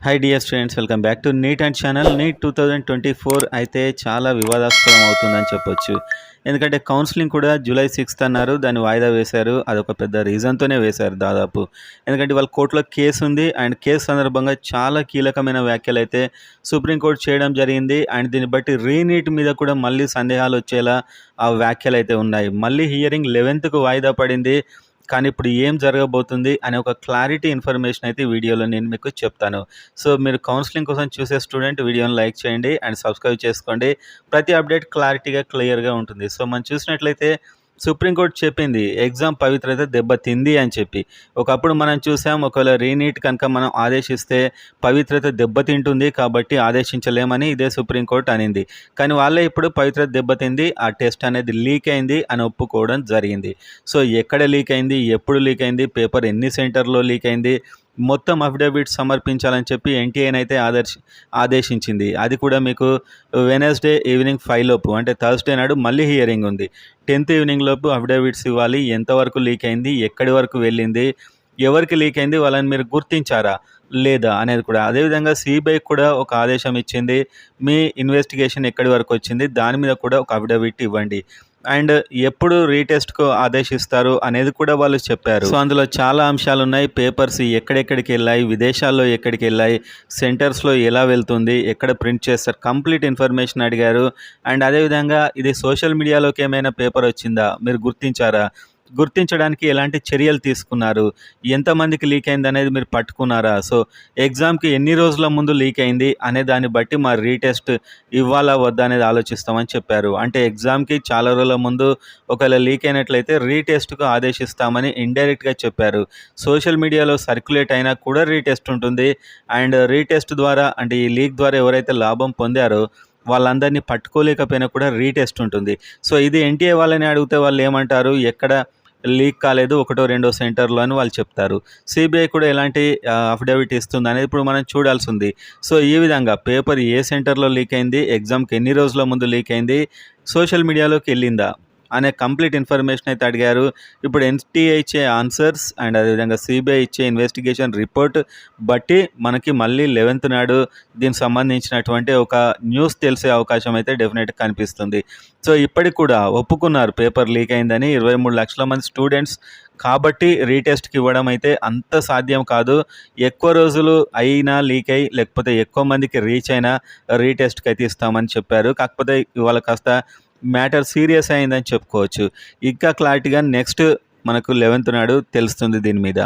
High dear students, welcome back to NEET and channel. NEET 2024 అయితే చాలా వివాదాస్పదం అవుతుందని చెప్పొచ్చు. ఎందుకంటే కౌన్సిలింగ్ కూడా జూలై 6th అన్నారు, దాన్ని వాయిదా వేశారు. అదొక పెద్ద రీజన్తోనే వేశారు దాదాపు. ఎందుకంటే వాళ్ళ కోర్టులో కేసు ఉంది అండ్ కేసు సందర్భంగా చాలా కీలకమైన వ్యాఖ్యలు అయితే సుప్రీంకోర్టు చేయడం జరిగింది. అండ్ దీన్ని బట్టి రీనీట్ మీద కూడా మళ్ళీ సందేహాలు వచ్చేలా ఆ వ్యాఖ్యలు అయితే ఉన్నాయి. మళ్ళీ హియరింగ్ 11th వాయిదా పడింది. కానీ ఇప్పుడు ఏం జరగబోతుంది అనే ఒక క్లారిటీ ఇన్ఫర్మేషన్ అయితే వీడియోలో నేను మీకు చెప్తాను. సో మీరు కౌన్సిలింగ్ కోసం చూసే స్టూడెంట్ వీడియోని లైక్ చేయండి అండ్ సబ్స్క్రైబ్ చేసుకోండి. ప్రతి అప్డేట్ క్లారిటీగా క్లియర్గా ఉంటుంది. సో మనం చూసినట్లయితే సుప్రీంకోర్టు చెప్పింది ఎగ్జామ్ పవిత్రత దెబ్బతింది అని చెప్పి. ఒకప్పుడు మనం చూసాం, ఒకవేళ రీనీట్ కనుక మనం ఆదేశిస్తే పవిత్రత దెబ్బతింటుంది కాబట్టి ఆదేశించలేమని ఇదే సుప్రీంకోర్టు అనింది. కానీ వాళ్ళే ఇప్పుడు పవిత్రత దెబ్బతింది, ఆ టెస్ట్ అనేది లీక్ అయింది అని ఒప్పుకోవడం జరిగింది. సో ఎక్కడ లీక్ అయింది, ఎప్పుడు లీక్ అయింది, పేపర్ ఎన్ని సెంటర్లో లీక్ అయింది, మొత్తం అఫిడవిట్ సమర్పించాలని చెప్పి ఎన్టీఏని అయితే ఆదేశించింది. అది కూడా మీకు వెనస్డే ఈవినింగ్ 5 లోపు, అంటే థర్స్డే నాడు మళ్ళీ హియరింగ్ ఉంది. 10th ఈవినింగ్ లోపు అఫిడవిట్స్ ఇవ్వాలి. ఎంతవరకు లీక్ అయింది, ఎక్కడి వరకు వెళ్ళింది, ఎవరికి లీక్ అయింది, వాళ్ళని మీరు గుర్తించారా లేదా అనేది కూడా. అదేవిధంగా సిబిఐ కూడా ఒక ఆదేశం ఇచ్చింది, మీ ఇన్వెస్టిగేషన్ ఎక్కడి వరకు వచ్చింది దాని మీద కూడా ఒక అఫిడవిట్ ఇవ్వండి. అండ్ ఎప్పుడు రీటెస్ట్కు ఆదేశిస్తారు అనేది కూడా వాళ్ళు చెప్పారు. సో అందులో చాలా అంశాలు ఉన్నాయి. పేపర్స్ ఎక్కడెక్కడికి వెళ్ళాయి, విదేశాల్లో ఎక్కడికి వెళ్ళాయి, సెంటర్స్లో ఎలా వెళ్తుంది, ఎక్కడ ప్రింట్ చేస్తారు, కంప్లీట్ ఇన్ఫర్మేషన్ అడిగారు. అండ్ అదేవిధంగా ఇది సోషల్ మీడియాలోకి ఏమైనా పేపర్ వచ్చిందా, మీరు గుర్తించారా, గుర్తించడానికి ఎలాంటి చర్యలు తీసుకున్నారు, ఎంతమందికి లీక్ అయింది అనేది మీరు పట్టుకున్నారా, సో ఎగ్జామ్కి ఎన్ని రోజుల ముందు లీక్ అయింది అనే దాన్ని బట్టి మా రీటెస్ట్ ఇవ్వాలా వద్దా అనేది ఆలోచిస్తామని చెప్పారు. అంటే ఎగ్జామ్కి చాలా రోజుల ముందు ఒకవేళ లీక్ అయినట్లయితే రీటెస్ట్కు ఆదేశిస్తామని ఇండైరెక్ట్గా చెప్పారు. సోషల్ మీడియాలో సర్క్యులేట్ అయినా కూడా రీటెస్ట్ ఉంటుంది. అండ్ రీటెస్ట్ ద్వారా, అంటే ఈ లీక్ ద్వారా ఎవరైతే లాభం పొందారో వాళ్ళందరినీ పట్టుకోలేకపోయినా కూడా రీటెస్ట్ ఉంటుంది. సో ఇది ఎన్టీఏ వాళ్ళని అడిగితే వాళ్ళు ఏమంటారు, ఎక్కడ లీక్ కాలేదు, ఒకటో రెండో సెంటర్లో అని వాళ్ళు చెప్తారు. సిబిఐ కూడా ఎలాంటి అఫిడవిట్ ఇస్తుంది అనేది ఇప్పుడు మనం చూడాల్సి ఉంది. సో ఈ విధంగా పేపర్ ఏ సెంటర్లో లీక్ అయింది, ఎగ్జామ్కి ఎన్ని రోజుల ముందు లీక్ అయింది, సోషల్ మీడియాలోకి వెళ్ళిందా అనే కంప్లీట్ ఇన్ఫర్మేషన్ అయితే అడిగారు. ఇప్పుడు ఎన్టీఏ ఇచ్చే ఆన్సర్స్ అండ్ అదేవిధంగా సిబిఐ ఇచ్చే ఇన్వెస్టిగేషన్ రిపోర్ట్ బట్టి మనకి మళ్ళీ 11th నాడు దీనికి సంబంధించినటువంటి ఒక న్యూస్ తెలిసే అవకాశం అయితే డెఫినెట్గా కనిపిస్తుంది. సో ఇప్పటికి కూడా ఒప్పుకున్నారు పేపర్ లీక్ అయిందని 23 లక్షల మంది స్టూడెంట్స్ కాబట్టి రీటెస్ట్కి ఇవ్వడం అయితే అంత సాధ్యం కాదు. ఎక్కువ రోజులు అయినా లీక్ అయ్యి, లేకపోతే ఎక్కువ మందికి రీచ్ అయినా రీటెస్ట్కి అయితే ఇస్తామని చెప్పారు. కాకపోతే ఇవాళ కాస్త మ్యాటర్ సీరియస్ అయిందని చెప్పుకోవచ్చు. ఇంకా క్లారిటీగా నెక్స్ట్ మనకు 11th నాడు తెలుస్తుంది దీని మీద.